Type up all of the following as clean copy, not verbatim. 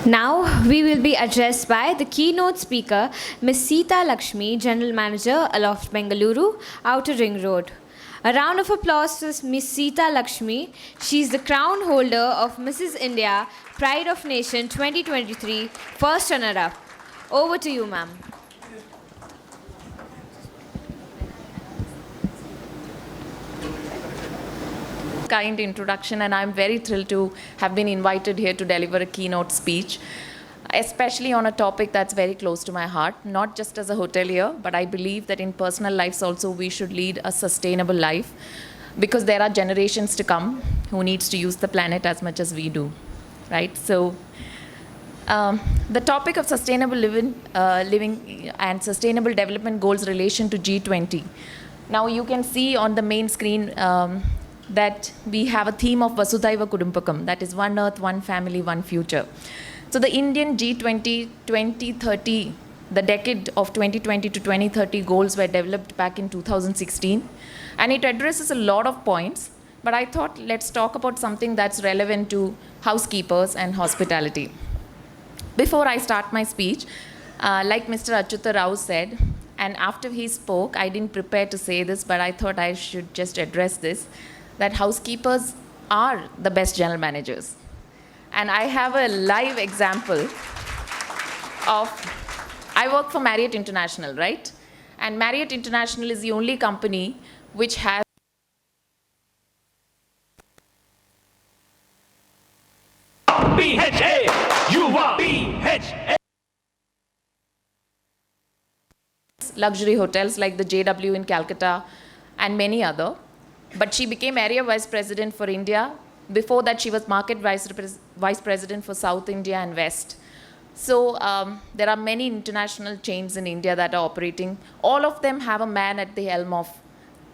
Now we will be addressed by the keynote speaker, Ms.Sita Lekshmi, General Manager, Aloft, Bengaluru, Outer Ring Road. A round of applause for Ms.Sita Lekshmi. She is the crown holder of Mrs. India Pride of Nation 2023, first runner-up. Over to you, ma'am. Kind introduction, and I'm very thrilled to have been invited here to deliver a keynote speech, especially on a topic that's very close to my heart, not just as a hotelier, but I believe that in personal lives also we should lead a sustainable life, because there are generations to come who needs to use the planet as much as we do, right? So the topic of sustainable living and sustainable development goals relation to G20. Now you can see on the main screen that we have a theme of Vasudhaiva Kudumbakam, that is one earth, one family, one future. So the Indian G20 2030, the decade of 2020 to 2030 goals were developed back in 2016, and it addresses a lot of points, but I thought let's talk about something that's relevant to housekeepers and hospitality. Before I start my speech, like Mr. Achyuta Rao said, and after he spoke, I didn't prepare to say this, but I thought I should just address this, that housekeepers are the best general managers. And I have a live example of, I work for Marriott International, right? And Marriott International is the only company which has BHA, YUVA, BHA. luxury hotels like the JW in Calcutta and many other. But she became Area Vice President for India. Before that, she was Market Vice President for South India and West. So there are many international chains in India that are operating. All of them have a man at the helm of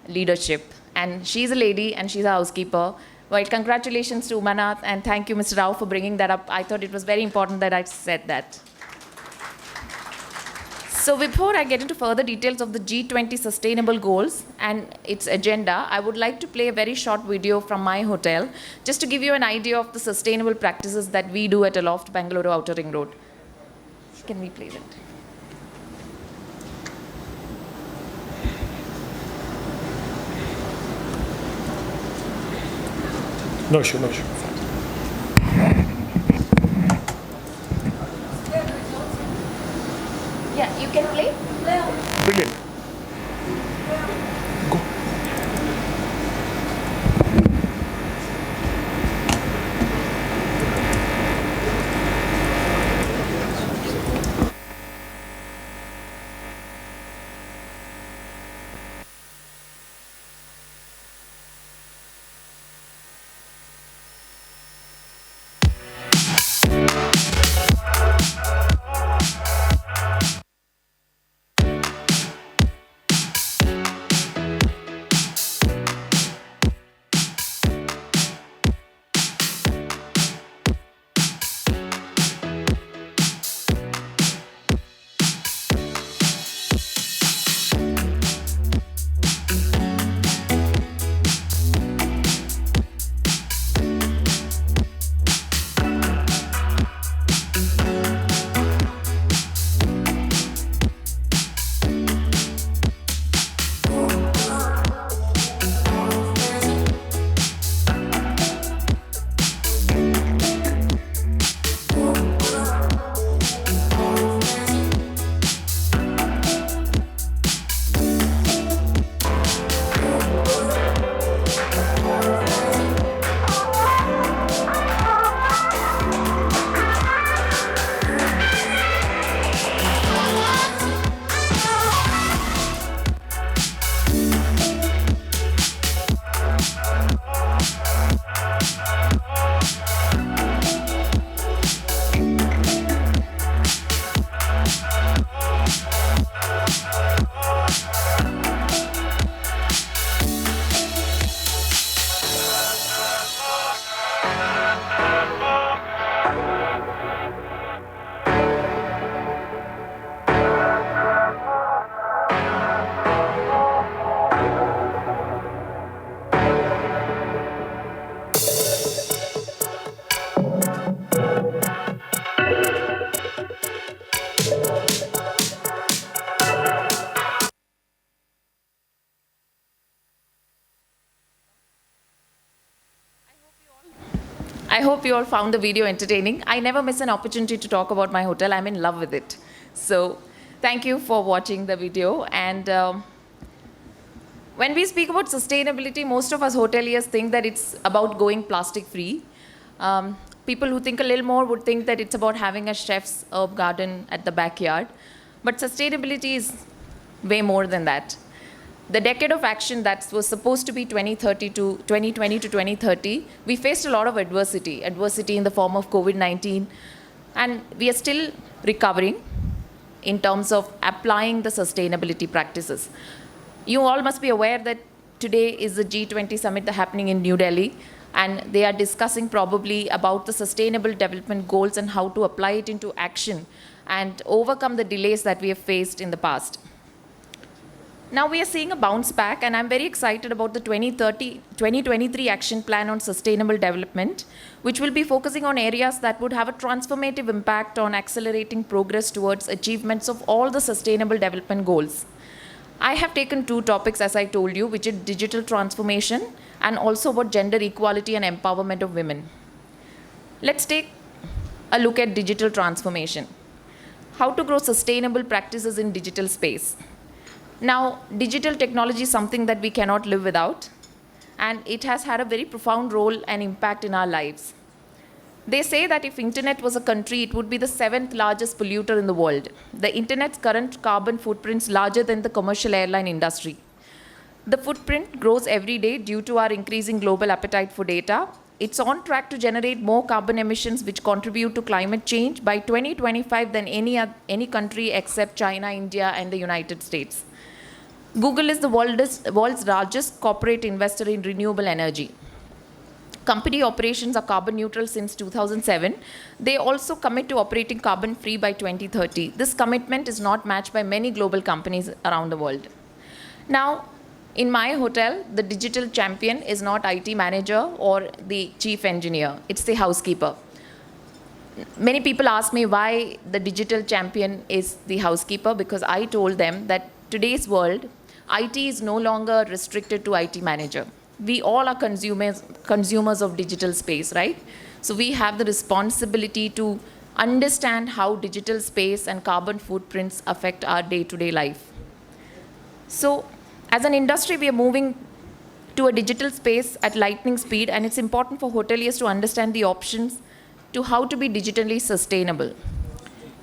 leadership. And she's a lady and she's a housekeeper. Well, congratulations to Umanath, and thank you, Mr. Rao, for bringing that up. I thought it was very important that I said that. So before I get into further details of the G20 sustainable goals and its agenda, I would like to play a very short video from my hotel, just to give you an idea of the sustainable practices that we do at Aloft, Bengaluru, Outer Ring Road. Can we play that? No issue, no issue. Yeah, you can play. Brilliant. Go. I hope you all found the video entertaining. I never miss an opportunity to talk about my hotel. I'm in love with it. So thank you for watching the video. And when we speak about sustainability, most of us hoteliers think that it's about going plastic free. People who think a little more would think that it's about having a chef's herb garden at the backyard. But sustainability is way more than that. The decade of action that was supposed to be 2020 to 2030, we faced a lot of adversity in the form of COVID-19, and we are still recovering in terms of applying the sustainability practices. You all must be aware that today is the G20 summit happening in New Delhi, and they are discussing probably about the sustainable development goals and how to apply it into action and overcome the delays that we have faced in the past. Now we are seeing a bounce back, and I'm very excited about the 2023 action plan on sustainable development, which will be focusing on areas that would have a transformative impact on accelerating progress towards achievements of all the sustainable development goals. I have taken two topics, as I told you, which is digital transformation and also about gender equality and empowerment of women. Let's take a look at digital transformation. How to grow sustainable practices in digital space. Now, digital technology is something that we cannot live without, and it has had a very profound role and impact in our lives. They say that if internet was a country, it would be the 7th largest polluter in the world. The internet's current carbon footprint is larger than the commercial airline industry. The footprint grows every day due to our increasing global appetite for data. It's on track to generate more carbon emissions which contribute to climate change by 2025 than any country except China, India, and the United States. Google is the world's largest corporate investor in renewable energy. Company operations are carbon neutral since 2007. They also commit to operating carbon free by 2030. This commitment is not matched by many global companies around the world. Now, in my hotel, the digital champion is not IT manager or the chief engineer. It's the housekeeper. Many people ask me why the digital champion is the housekeeper, because I told them that today's world, IT is no longer restricted to IT manager. We all are consumers of digital space, right? So we have the responsibility to understand how digital space and carbon footprints affect our day-to-day life. So as an industry, we are moving to a digital space at lightning speed, and it's important for hoteliers to understand the options to how to be digitally sustainable.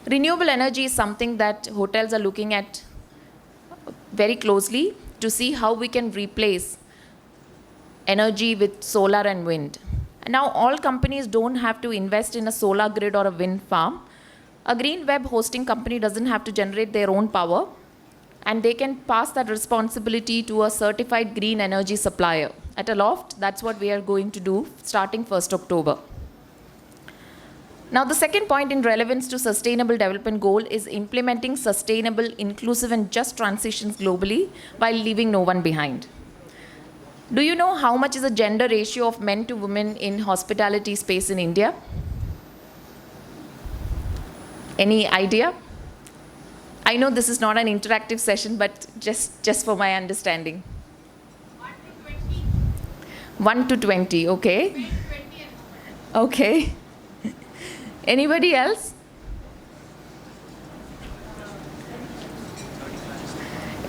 Renewable energy is something that hotels are looking at very closely to see how we can replace energy with solar and wind. And now all companies don't have to invest in a solar grid or a wind farm. A green web hosting company doesn't have to generate their own power, and they can pass that responsibility to a certified green energy supplier. At Aloft, that's what we are going to do starting 1st October. Now, the second point in relevance to Sustainable Development Goal is implementing sustainable, inclusive, and just transitions globally while leaving no one behind. Do you know how much is the gender ratio of men to women in hospitality space in India? Any idea? I know this is not an interactive session, but just for my understanding. 1 to 20, okay. Okay. Anybody else?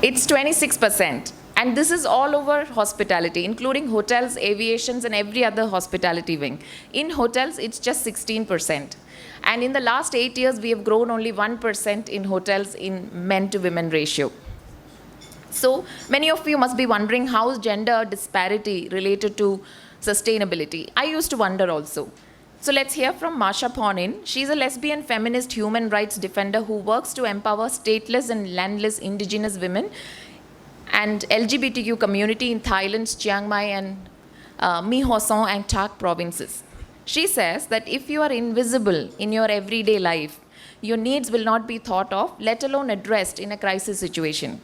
It's 26%. And this is all over hospitality, including hotels, aviations, and every other hospitality wing. In hotels, it's just 16%. And in the last 8 years, we have grown only 1% in hotels in men to women ratio. So many of you must be wondering how is gender disparity related to sustainability. I used to wonder also. So let's hear from Masha Ponin. She's a lesbian feminist human rights defender who works to empower stateless and landless indigenous women and LGBTQ community in Thailand's Chiang Mai and My Ho Son and Tak provinces. She says that if you are invisible in your everyday life, your needs will not be thought of, let alone addressed in a crisis situation.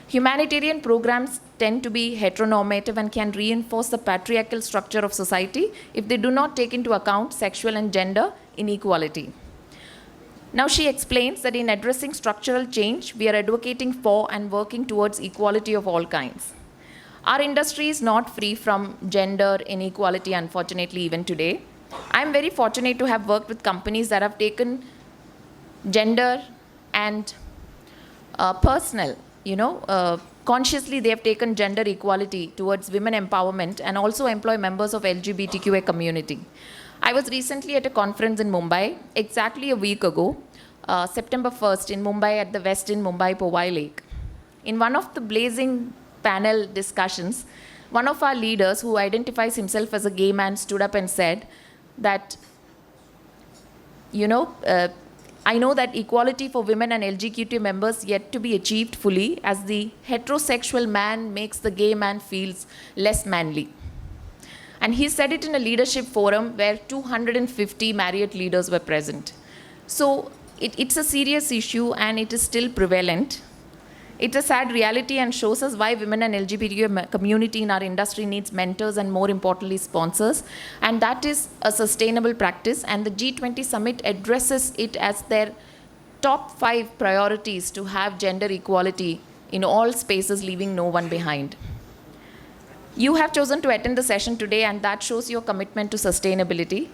Humanitarian programs tend to be heteronormative and can reinforce the patriarchal structure of society if they do not take into account sexual and gender inequality. Now she explains that in addressing structural change, we are advocating for and working towards equality of all kinds. Our industry is not free from gender inequality, unfortunately, even today. I'm very fortunate to have worked with companies that have taken gender and consciously they have taken gender equality towards women empowerment and also employ members of LGBTQA community. I was recently at a conference in Mumbai, exactly a week ago, September 1st in Mumbai at the Westin Mumbai Powai Lake. In one of the blazing panel discussions, one of our leaders who identifies himself as a gay man stood up and said that, I know that equality for women and LGBTQ members yet to be achieved fully, as the heterosexual man makes the gay man feels less manly. And he said it in a leadership forum where 250 Marriott leaders were present. So it's a serious issue and it is still prevalent. It's a sad reality and shows us why women and LGBTQ community in our industry needs mentors and, more importantly, sponsors. And that is a sustainable practice. And the G20 summit addresses it as their top 5 priorities to have gender equality in all spaces, leaving no one behind. You have chosen to attend the session today, and that shows your commitment to sustainability.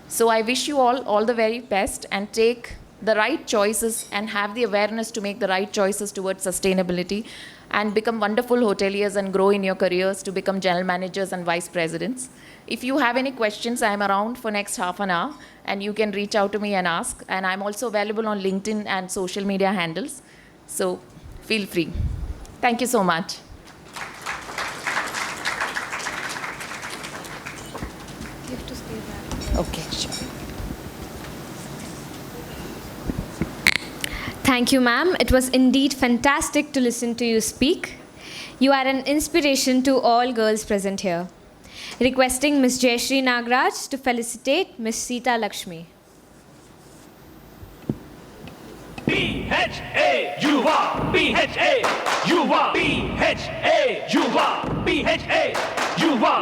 So I wish you all the very best, and take the right choices and have the awareness to make the right choices towards sustainability and become wonderful hoteliers and grow in your careers to become general managers and vice presidents. If you have any questions, I'm around for next half an hour and you can reach out to me and ask. And I'm also available on LinkedIn and social media handles. So feel free. Thank you so much. You have to stay back. Okay, sure. Thank you, ma'am. It was indeed fantastic to listen to you speak. You are an inspiration to all girls present here. Requesting Ms. Jayashree Nagraj to felicitate Ms.Sita Lakshmi. PHA, YUVA, PHA, YUVA, PHA, YUVA, PHA, YUVA.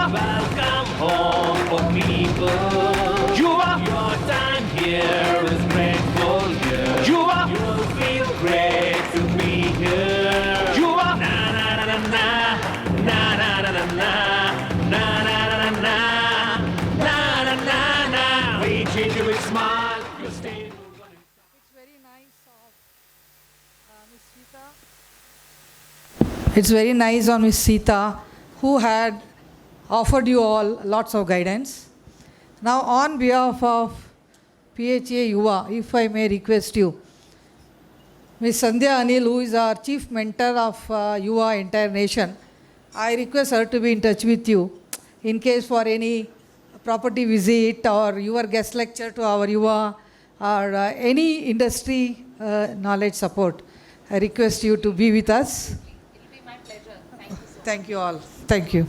Welcome home for people. YUVA, your time here is grateful here. YUVA, you'll feel great to be here. YUVA, na na na na na na na na na na na na na na na na na. We treat you with smile. You'll stay. It's very nice of Ms. Sita. It's very nice of Ms. Sita, who had offered you all lots of guidance. Now, on behalf of PHA YUVA, if I may request you, Ms. Sandhya Anil, who is our chief mentor of YUVA entire nation, I request her to be in touch with you in case for any property visit or your guest lecture to our YUVA or any industry knowledge support. I request you to be with us. It will be my pleasure. Thank you so much. Thank you all. Thank you.